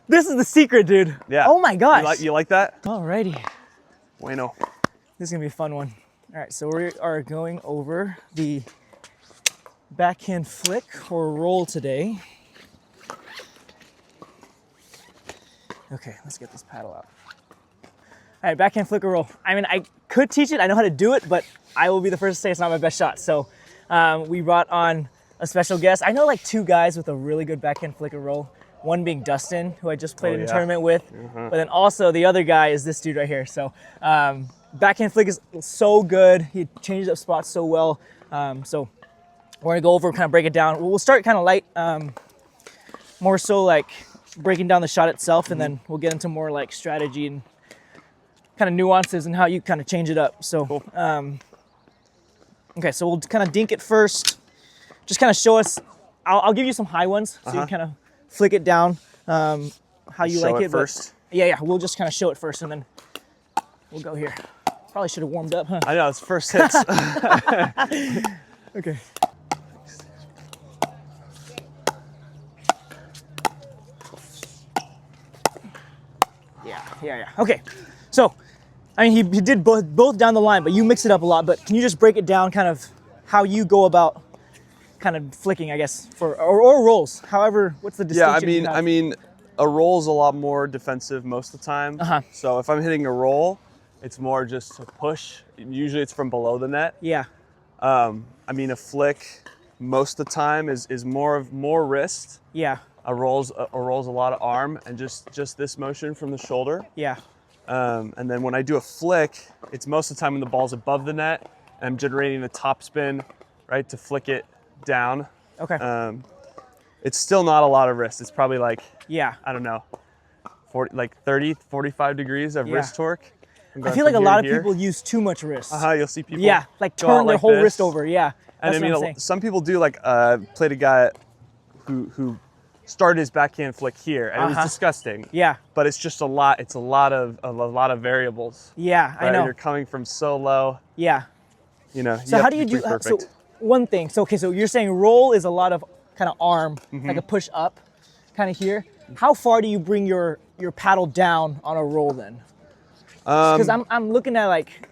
This is the secret, dude. Yeah. Oh my gosh. You like that? Alrighty. Bueno. This is gonna be a fun one. All right, so we are going over the backhand flick or roll today. Okay, let's get this paddle out. All right, backhand flick or roll. I mean, I could teach it, I know how to do it, but I will be the first to say it's not my best shot. So we brought on a special guest. I know like 2 guys with a really good backhand flick or roll. One being Dustin, who I just played in a tournament with. But then also the other guy is this dude right here. So backhand flick is so good. He changes up spots so well. So we're gonna go over, kind of break it down. We'll start kind of light, more so like breaking down the shot itself, and then we'll get into more like strategy and kind of nuances and how you kind of change it up. So, cool. Okay, so we'll kind of dink it first. Just kind of show us, I'll give you some high ones, so you kind of flick it down how you show like it. First. Yeah, we'll just kind of show it first, and then we'll go here. Probably should have warmed up, huh? I know, it's first hits. Okay. Yeah. Okay, so, I mean, he did both down the line, but you mix it up a lot. But can you just break it down, kind of how you go about kind of flicking, I guess, or rolls? However, what's the distinction? Yeah, I mean, a roll is a lot more defensive most of the time. So if I'm hitting a roll, it's more just a push. Usually it's from below the net. Yeah. I mean, a flick most of the time is more wrist. Yeah. A roll's a lot of arm and just this motion from the shoulder. Yeah. And then when I do a flick, it's most of the time when the ball's above the net and I'm generating the top spin, right, to flick it down. Okay. It's still not a lot of wrist. It's probably like, yeah, I don't know, 30, 45 degrees of wrist torque. I feel like a lot of people use too much wrist. You'll see people like turn their whole wrist over. Yeah. And I mean, some people do, like, played a guy who started his backhand flick here, and it was disgusting. Yeah. But it's just a lot. It's a lot of variables. Yeah, right? I know. You're coming from so low. Yeah. You know. So how do you do? So one thing. So okay. So you're saying roll is a lot of kind of arm, like a push up, kind of here. How far do you bring your paddle down on a roll then? Because I'm looking at like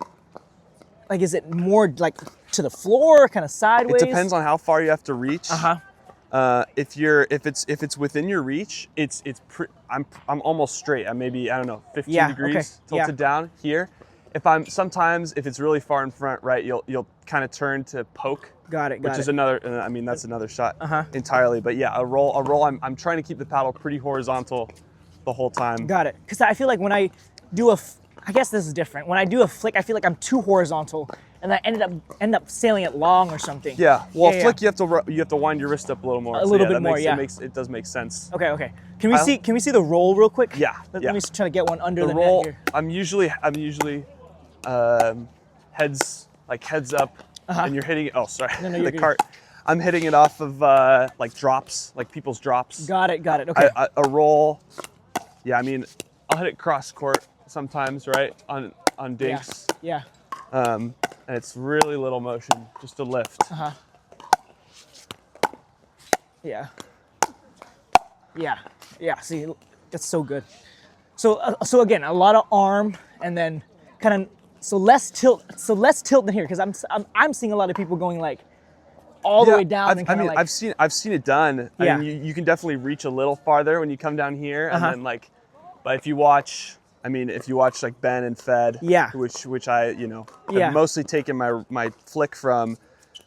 is it more like to the floor, kind of sideways? It depends on how far you have to reach. If it's within your reach, I'm almost straight. I'm maybe, I don't know, 15 degrees tilted down here. If it's really far in front, right, you'll kind of turn to poke. Got it. Which is another. I mean, that's another shot entirely. But yeah, a roll. I'm trying to keep the paddle pretty horizontal the whole time. Got it. Because I feel like when I do I guess this is different. When I do a flick, I feel like I'm too horizontal, and I end up sailing it long or something. Yeah. Well, flick, you have to wind your wrist up a little more. A little bit more. It does make sense. Okay. Can we see the roll real quick? Yeah. Let me try to get one under the roll. net here. I'm usually heads up, and you're hitting it. Oh, sorry. No, the cart. I'm hitting it off of like drops, like people's drops. Got it. Okay. A roll. Yeah, I mean, I'll hit it cross court sometimes, right? On dinks. Yeah. And it's really little motion, just a lift. Yeah. See, that's so good. So again, a lot of arm, and then kind of less tilt than here, because I'm seeing a lot of people going like all the way down. I've seen it done. I mean, you can definitely reach a little farther when you come down here, and then like, but if you watch like Ben and Fed, which I have mostly taken my flick from,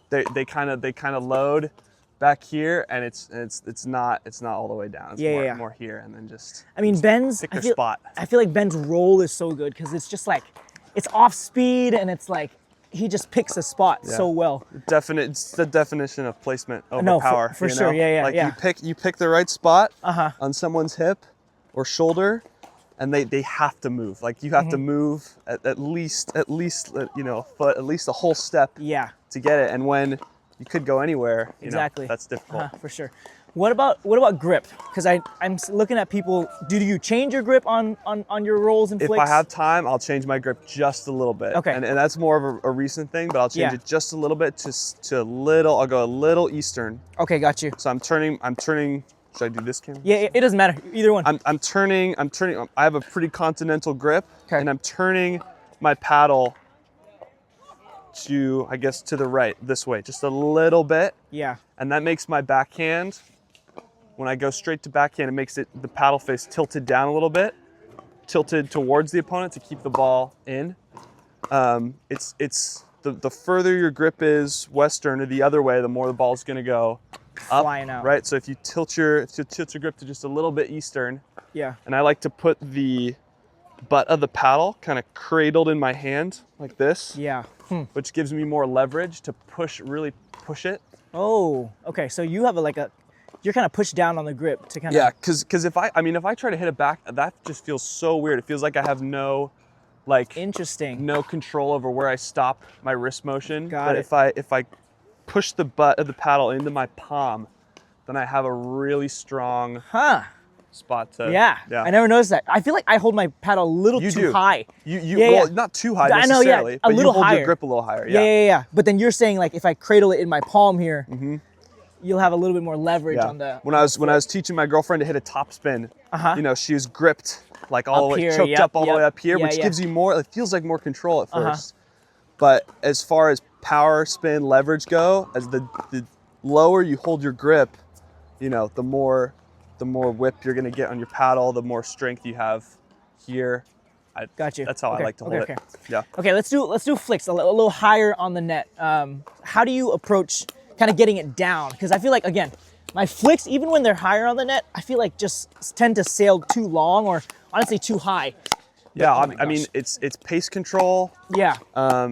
they kind of load back here, and it's not all the way down. It's more here, and then just. I mean, Ben's. Pick their spot. I feel like Ben's roll is so good because it's just like, it's off speed, and it's like he just picks a spot so well. It's the definition of placement over power. For sure. Like you pick the right spot on someone's hip or shoulder, and they have to move. Like you have to move at least a foot, at least a whole step to get it. And when you could go anywhere, that's difficult. For sure. What about grip? Because I'm looking at people. Do you change your grip on your rolls and flicks? If I have time, I'll change my grip just a little bit. Okay. And that's more of a recent thing, but I'll change it just a little bit to a little. I'll go a little Eastern. Okay, got you. So I'm turning Should I do this camera? Yeah, it doesn't matter. Either one. I'm turning. I have a pretty continental grip, and I'm turning my paddle to, I guess, to the right, this way, just a little bit. Yeah. And that makes my backhand, when I go straight to backhand, it makes it the paddle face tilted down a little bit, tilted towards the opponent to keep the ball in. It's the further your grip is Western or the other way, the more the ball's going to go up, flying out. Right? So if you tilt your grip to just a little bit Eastern. Yeah. And I like to put the butt of the paddle kind of cradled in my hand like this. Yeah. Which gives me more leverage to really push it. Oh, okay. So you have you're kind of pushed down on the grip to kind of. Yeah, because if I try to hit it back, that just feels so weird. It feels like I have no, Interesting. no control over where I stop my wrist motion. Got it. But if I push the butt of the paddle into my palm, then I have a really strong spot to. Yeah. I never noticed that. I feel like I hold my paddle a little too high. Well, not too high necessarily. I know, yeah, but a little you hold higher. your grip a little higher. Yeah. But then you're saying if I cradle it in my palm here, you'll have a little bit more leverage on the. When I was teaching my girlfriend to hit a top spin, she was gripped all the way, choked up all the way up here, which gives you more. It feels like more control at first. But as far as power, spin, leverage go, as the lower you hold your grip, the more whip you're gonna get on your paddle, the more strength you have here. Got you. That's how I like to hold it. Yeah. Okay, let's do flicks a little higher on the net. How do you approach kind of getting it down? Because I feel like, again, my flicks, even when they're higher on the net, I feel like just tend to sail too long or honestly too high. Yeah, I mean, it's pace control. Yeah.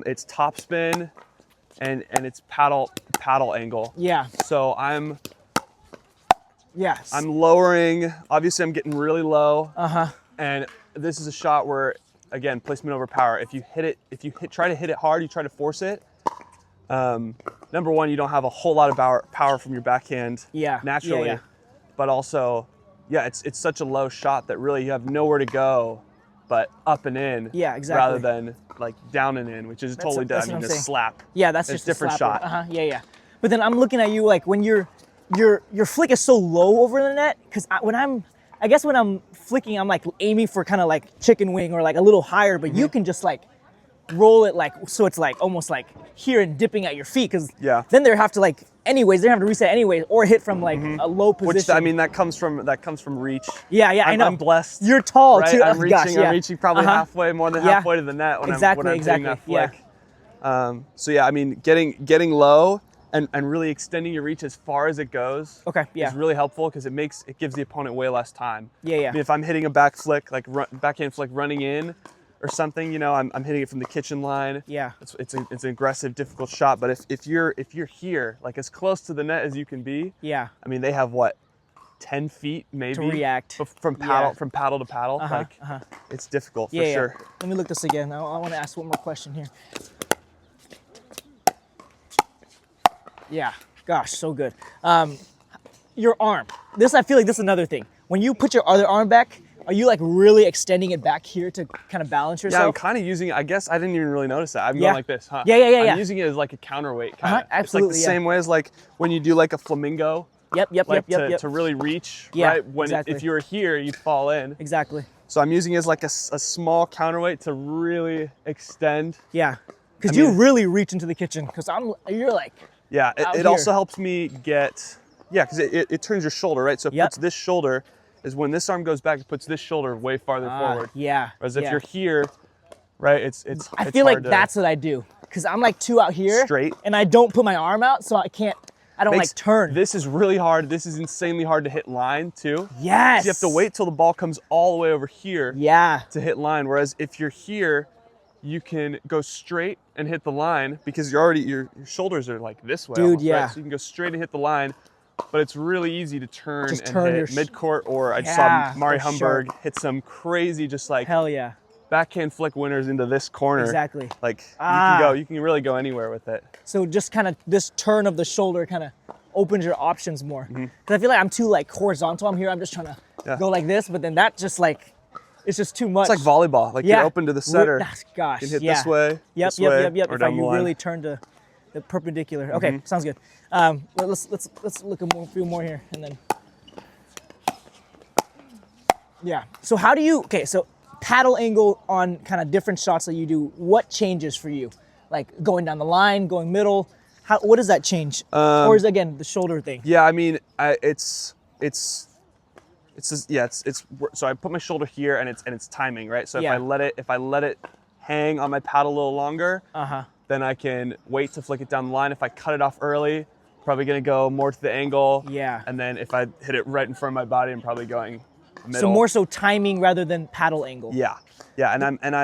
It's top spin, and it's paddle angle. Yeah. So I'm Yes. I'm lowering. Obviously, I'm getting really low. And this is a shot where, again, placement over power. If you try to hit it hard, you try to force it. Number one, you don't have a whole lot of power from your backhand naturally. Yeah. But also, it's such a low shot that really you have nowhere to go but up and in. Yeah, exactly. Rather than down and in, which is totally different. I mean, a slap. Yeah, that's it's just different a shot. Yeah. But then I'm looking at you when your flick is so low over the net, because when I'm flicking, I'm aiming for kind of chicken wing or a little higher, but you can just roll it so it's almost here and dipping at your feet, because then they have to they have to reset anyways or hit from a low position. Which, I mean, that comes from reach. Yeah, I know. I'm blessed. You're tall too. I'm reaching probably halfway, more than halfway to the net when I'm doing that flick. So I mean, getting low and really extending your reach as far as it goes is really helpful, because it gives the opponent way less time. I mean, if I'm hitting a back flick, backhand flick running in or something, I'm hitting it from the kitchen line. Yeah. It's an aggressive, difficult shot. But if you're here, as close to the net as you can be, I mean, they have 10 feet maybe to react from paddle to paddle. It's difficult for sure. Let me look this again. I want to ask one more question here. Yeah, gosh, so good. Your arm. I feel like this is another thing. When you put your other arm back, are you really extending it back here to kind of balance yourself? Yeah, I'm kind of using it. I guess I didn't even really notice that. I'm going like this, huh? Yeah. I'm using it as a counterweight. Absolutely. It's the same way as when you do a flamingo. Yep. To really reach, right? Exactly. If you were here, you'd fall in. Exactly. So I'm using it as a small counterweight to really extend. Yeah, because you really reach into the kitchen. Because you're Yeah, it also helps me get, because it turns your shoulder, right? So it puts this shoulder, is when this arm goes back, it puts this shoulder way farther forward. Yeah. Whereas if you're here, right, it's I feel like that's what I do. Because I'm too out here. Straight. And I don't put my arm out, so I don't turn. This is really hard. This is insanely hard to hit line too. Yes. So you have to wait till the ball comes all the way over here to hit line. Whereas if you're here, you can go straight and hit the line, because your shoulders are this way. Dude, almost, right? So you can go straight and hit the line, but it's really easy to turn and hit mid-court, or I saw Mari Humberg hit some crazy hell yeah backhand flick winners into this corner. Exactly. You can really go anywhere with it. So just kind of this turn of the shoulder kind of opens your options more. Because I feel like I'm too horizontal. I'm here, I'm just trying to go like this, but then that just it's just too much. It's like volleyball. You're open to the setter. Gosh, you can hit this way, Yep. or down the line. Really turn to the perpendicular. Okay, sounds good. Let's look at a few more here, and then. Yeah. So how do you, okay, so paddle angle on kind of different shots that you do, what changes for you? Like going down the line, going middle, what does that change? Or is it, again, the shoulder thing? Yeah, I mean, it's just, yeah, so I put my shoulder here and it's timing, right? So if I let it hang on my paddle a little longer, then I can wait to flick it down the line. If I cut it off early, probably gonna go more to the angle. Yeah. And then if I hit it right in front of my body, I'm probably going middle. So more so timing rather than paddle angle. Yeah. Yeah, and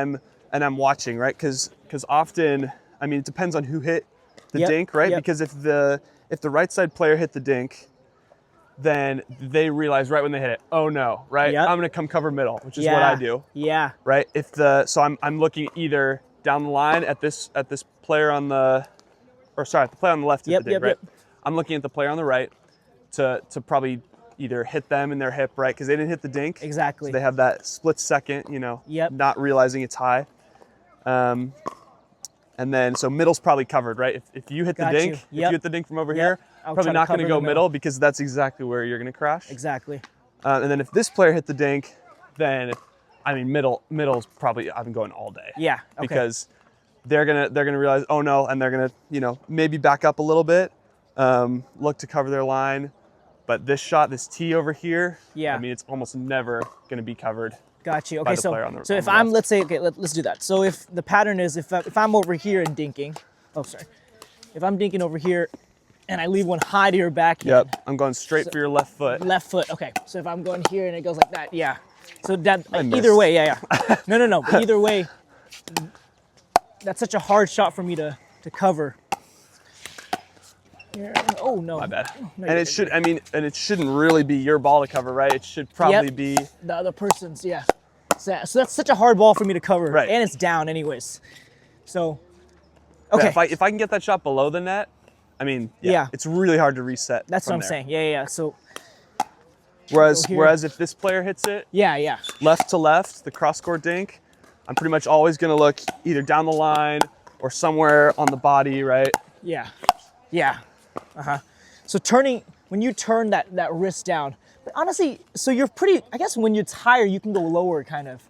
I'm watching, right? Because often, I mean, it depends on who hit the dink, right? Because if the right side player hit the dink, then they realize right when they hit it, oh no, right? I'm gonna come cover middle, which is what I do. Yeah. Right? So I'm looking either down the line at this player on the, or sorry, the player on the left hit the dink, right? I'm looking at the player on the right to probably either hit them in their hip, right? Because they didn't hit the dink. Exactly. So they have that split second, you know, not realizing it's high. And then, so middle's probably covered, right? If you hit the dink, if you hit the dink from over here, probably not going to go middle because that's exactly where you're going to crash. Exactly. And then if this player hit the dink, then, I mean, middle's probably, I've been going all day. Yeah. Okay. Because they're gonna realize, oh no, and they're gonna, you know, maybe back up a little bit, look to cover their line. But this shot, this tee over here, I mean, it's almost never gonna be covered. Got you. Okay, so if I'm, let's say, okay, let's do that. So if the pattern is, if I'm over here and dinking, if I'm dinking over here and I leave one high to your backhand. I'm going straight for your left foot. Left foot, okay. So if I'm going here and it goes like that, So that, either way, No, but either way, that's such a hard shot for me to cover. Here. Oh no. My bad. No, and it shouldn't really be your ball to cover, right? It should probably be the other person's, So that's such a hard ball for me to cover. Right. And it's down anyways. So, okay. Yeah, if I can get that shot below the net, I mean, it's really hard to reset. That's what I'm saying. Yeah. So whereas if this player hits it, left to left, the cross-court dink, I'm pretty much always gonna look either down the line or somewhere on the body, right? Yeah. So when you turn that wrist down, but honestly, so you're pretty, I guess when it's higher, you can go lower kind of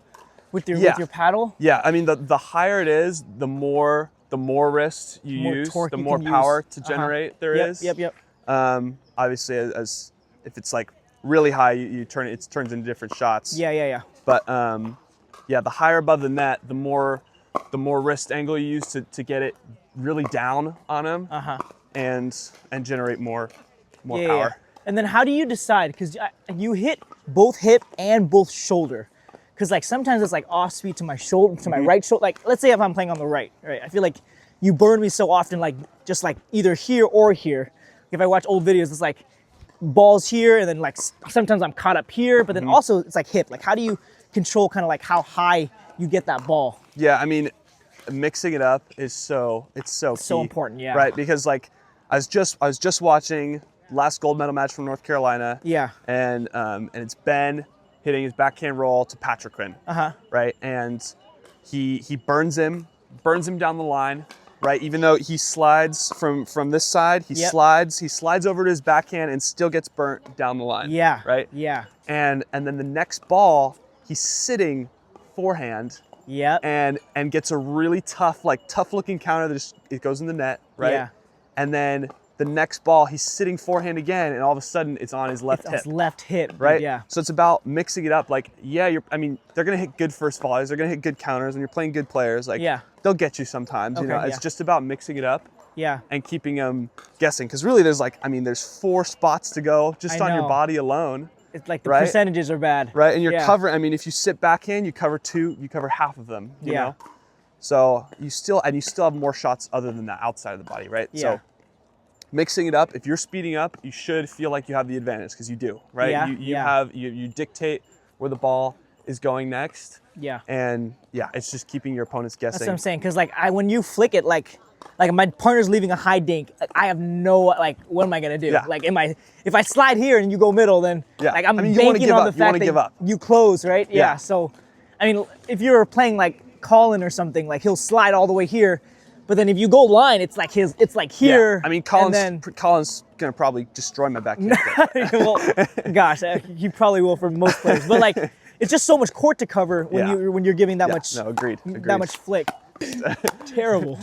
with your paddle. Yeah, I mean, the higher it is, the more wrist you use, the more power to generate there is. Yep. Obviously, as if it's like really high, it turns into different shots. Yeah. But the higher above the net, the more wrist angle you use to get it really down on him. And generate more power. Yeah. And then how do you decide? Because you hit both hip and both shoulder. Because like sometimes it's like off speed to my shoulder, to my right shoulder. Like let's say if I'm playing on the right, I feel like you burn me so often, like just like either here or here. If I watch old videos, it's like balls here, and then like sometimes I'm caught up here, but then also it's like hip. Like how do you control kind of like how high you get that ball? Yeah, I mean, mixing it up is so key, important. Yeah. Right, because like I was just watching last gold medal match from North Carolina. Yeah. And it's Ben hitting his backhand roll to Patrick Quinn. Right, and he burns him down the line. Right, even though he slides from this side, he slides over to his backhand and still gets burnt down the line. Yeah. Right. Yeah. And then the next ball, he's sitting forehand. Yeah. And gets a really tough looking counter that it goes in the net, right? Yeah. And then the next ball, he's sitting forehand again, and all of a sudden it's on his left hip. His left hip, right? Yeah. So it's about mixing it up. Like, they're gonna hit good first volleys, they're gonna hit good counters, and you're playing good players. Like, they'll get you sometimes. It's just about mixing it up. Yeah. And keeping them guessing, because really there's 4 spots to go just on your body alone. It's like the percentages are bad. Right, and you're covering, if you sit backhand, you cover half of them, you know? So you still have more shots other than that outside of the body, right? Yeah. So mixing it up, if you're speeding up, you should feel like you have the advantage because you do, right? Yeah. You dictate where the ball is going next. Yeah. And it's just keeping your opponents guessing. That's what I'm saying, because when you flick it, like my partner's leaving a high dink, I have no, what am I gonna do? Yeah. If I slide here and you go middle, then I'm banking on the fact that you close, right? Yeah. So, if you're playing Colin or something, he'll slide all the way here, but then if you go line, it's here. Yeah. Colin's gonna probably destroy my backhand. Well, gosh, he probably will for most players, but it's just so much court to cover when you're giving that much. No, agreed. That much flick. Terrible.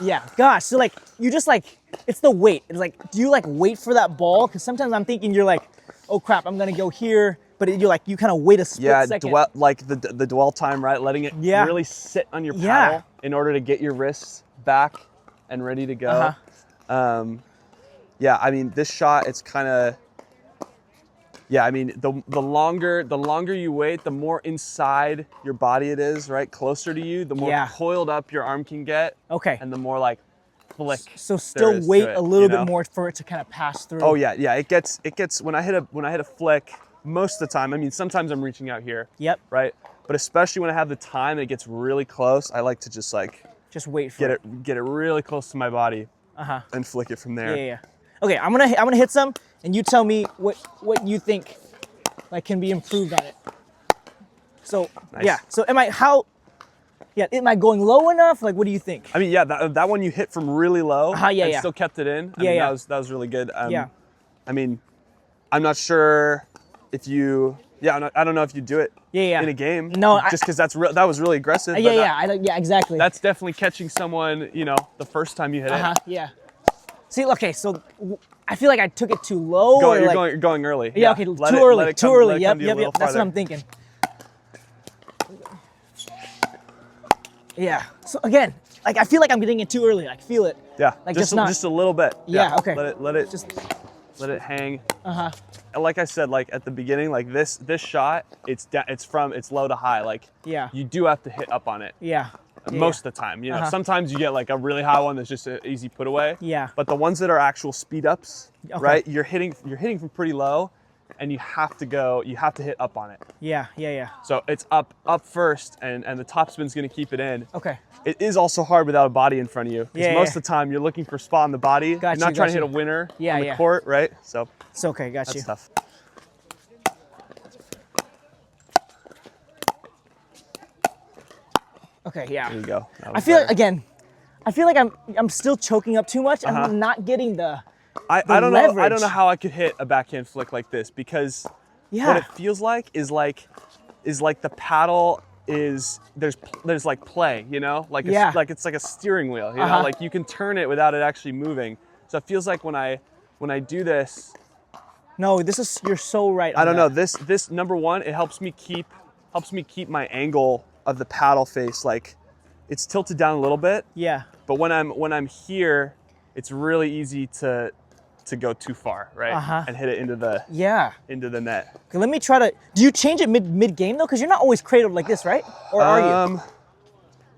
Yeah, gosh. So like you just like it's the weight. It's like, do you like wait for that ball? Because sometimes I'm thinking you're like, oh crap, I'm gonna go here, but you're like you kind of wait a split second. Yeah, like the dwell time, right? Letting it really sit on your paddle in order to get your wrists back and ready to go. Yeah, I mean this shot, it's kind of. Yeah, I mean the longer you wait, the more inside your body it is, right? Closer to you, the more coiled up your arm can get. Okay. And the more like flick. So still wait a little bit more for it to kind of pass through. Oh yeah, yeah. It gets when I hit a flick, most of the time. I mean, sometimes I'm reaching out here. Yep. Right. But especially when I have the time and it gets really close, I like to just like wait for get it really close to my body. And flick it from there. Yeah. Okay, I'm gonna hit some, and you tell me what you think like can be improved on it. So nice. So am I going low enough? Like, what do you think? I mean, that one you hit from really low. And still kept it in. I mean, that was really good. I mean, I'm not sure if you. Yeah, I don't know if you do it in a game. No, just because that was really aggressive. Yeah, exactly. That's definitely catching someone, the first time you hit it. Yeah. See, okay, so I feel like I took it too low. You're going early. Yeah, okay, too early. Yep. That's what I'm thinking. Yeah. So again, like I feel like I'm getting it too early. Like feel it. Yeah. Like just a little bit. Yeah. Okay. Let it hang. Like I said, like at the beginning, like this shot, it's low to high. Like you do have to hit up on it. Yeah. Most of the time, sometimes you get like a really high one that's just an easy put away. Yeah. But the ones that are actual speed ups, right? You're hitting from pretty low, and you have to hit up on it. Yeah. So it's up first, and the top spin's gonna keep it in. Okay. It is also hard without a body in front of you. Because most of the time you're looking for a spot on the body. You're not trying to hit a winner on the court, right? So it's okay, got you. That's tough. Okay, yeah. There you go. I feel like I'm still choking up too much. I'm not getting the I don't know. I don't know how I could hit a backhand flick like this because what it feels like is like the paddle is there's like play, like it's like a steering wheel, you know, like you can turn it without it actually moving. So it feels like when I do this. No, you're so right. I don't know. This number one, it helps me keep my angle of the paddle face, like it's tilted down a little bit. Yeah. But when I'm here, it's really easy to go too far, right? And hit it into the net. Okay, let me try to. Do you change it mid game though? Because you're not always cradled like this, right? Or are you?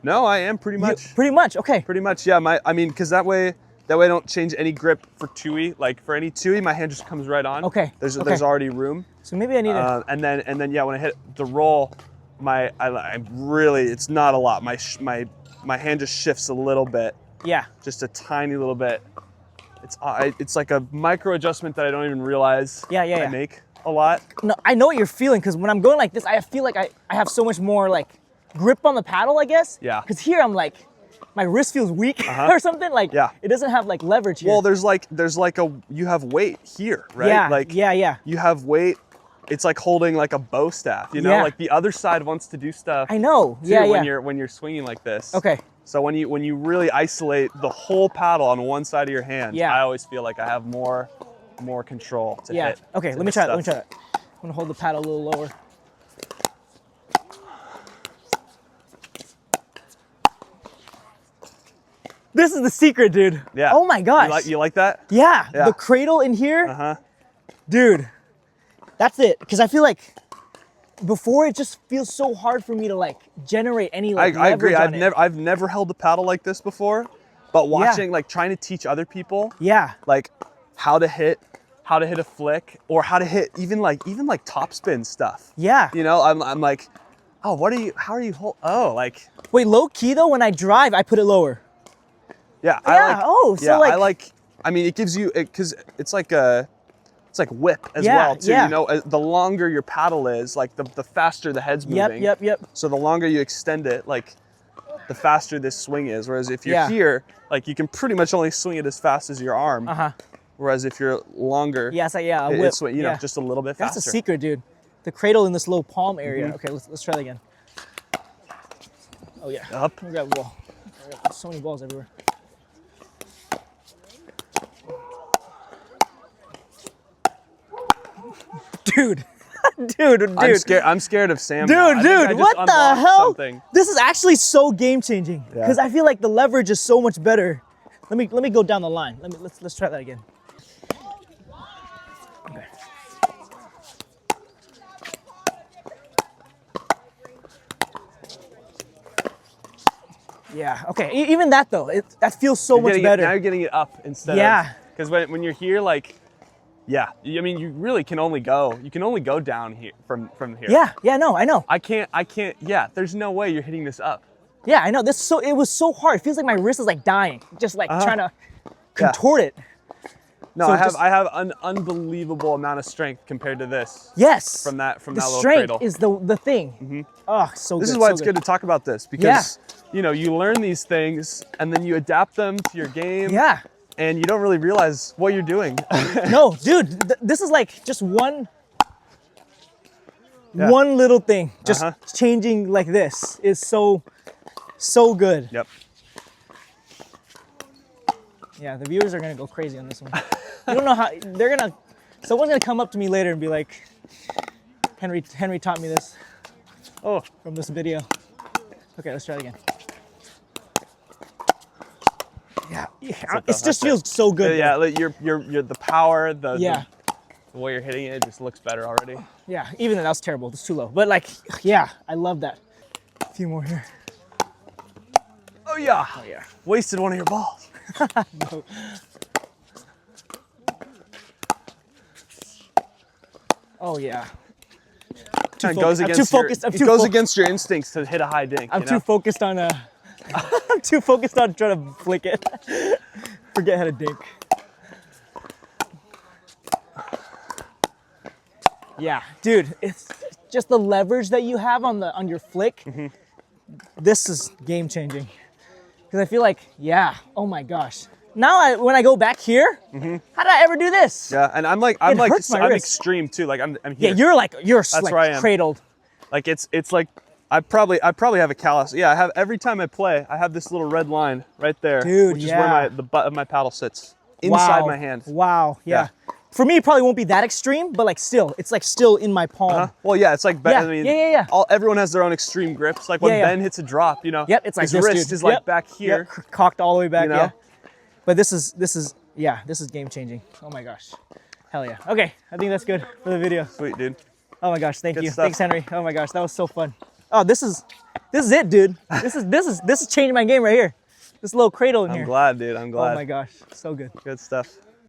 No, I am pretty much. Pretty much. Okay. Pretty much, yeah. Because that way I don't change any grip for tui. Like for any tui, my hand just comes right on. Okay. There's already room. So maybe I need to. And then when I hit the roll. It's not a lot. My hand just shifts a little bit. Yeah. Just a tiny little bit. It's like a micro adjustment that I don't even realize I make a lot. No, I know what you're feeling because when I'm going like this, I feel like I have so much more like grip on the paddle, I guess. Yeah. Because here I'm like, my wrist feels weak or something. Like it doesn't have like leverage here. Well, you have weight here, right? Yeah. Like you have weight. It's like holding like a bow staff, like the other side wants to do stuff. I know. Too, when you're swinging like this. Okay. So when you really isolate the whole paddle on one side of your hand, I always feel like I have more control to hit. Okay, let me try that. I'm gonna hold the paddle a little lower. This is the secret, dude. Yeah. Oh my gosh. You like that? Yeah. The cradle in here. Dude. That's it, because I feel like before it just feels so hard for me to like generate any like I agree. leverage on I've never held a paddle like this before, but watching like trying to teach other people, like how to hit a flick or how to hit even like topspin stuff. Yeah. I'm like, oh, like. Wait, low key though, when I drive, I put it lower. Yeah. It gives you because it's like whip as well too. The longer your paddle is, like the faster the head's moving. Yep. So the longer you extend it, like the faster this swing is. Whereas if you're here, like you can pretty much only swing it as fast as your arm. Whereas if you're longer, yeah, it's like, yeah, a whip. It's, you know, just a little bit faster. That's a secret, dude. The cradle in this low palm area. Okay, let's try that again. Oh yeah. Up. Let me grab a ball. There's so many balls everywhere. Dude. dude. I'm scared of Sam. Dude, what the hell? Something. This is actually so game changing because I feel like the leverage is so much better. Let me go down the line. Let's try that again. Okay. Yeah. Okay. Even that though, that feels so much better. Now you're getting it up instead of, because when you're here, like, yeah, I mean, you really can only go. You can only go down here from here. Yeah. Yeah. No, I know. I can't. Yeah. There's no way you're hitting this up. Yeah, I know. It was so hard. It feels like my wrist is like dying, just like trying to contort it. No, so I have an unbelievable amount of strength compared to this. Yes. From that the little strength cradle. is the thing. Oh, so good. This is why it's good to talk about this because you know, you learn these things and then you adapt them to your game. Yeah. And you don't really realize what you're doing. No, dude, this is like just one little thing. Just changing like this is so good. Yep. Yeah, the viewers are gonna go crazy on this one. You don't know how someone's gonna come up to me later and be like, Henry taught me this. Oh, from this video. Okay, let's try it again. Yeah, it just feels so good. Yeah, like you're the power, the way you're hitting it just looks better already. Yeah, even though that was terrible, it's too low. But like, yeah, I love that. A few more here. Oh yeah. Oh yeah. Wasted one of your balls. No. Oh yeah. It goes against your instincts to hit a high dink. I'm too focused on I'm too focused on trying to flick it. Forget how to dink. Yeah, dude, it's just the leverage that you have on your flick. This is game changing. Because I feel like, oh my gosh. Now when I go back here, how did I ever do this? Yeah, and I'm extreme too. Like I'm here. Yeah, you're That's where I am. Cradled. Like it's like I probably have a callus. Yeah, I have every time I play, I have this little red line right there, dude, which is where the butt of my paddle sits inside my hand. Wow. Yeah. For me, it probably won't be that extreme, but like still, it's like still in my palm. Well, yeah, it's like I mean, everyone has their own extreme grips. Like when Ben hits a drop, you know, it's like his wrist is like back here, cocked all the way back. You know? Yeah. But this is game changing. Oh my gosh, hell yeah. Okay, I think that's good for the video. Sweet, dude. Oh my gosh, thank you. Stuff. Thanks, Henry. Oh my gosh, that was so fun. Oh, this is it, dude. This is changing my game right here. This little cradle in here. I'm glad, dude. I'm glad. Oh my gosh, so good. Good stuff.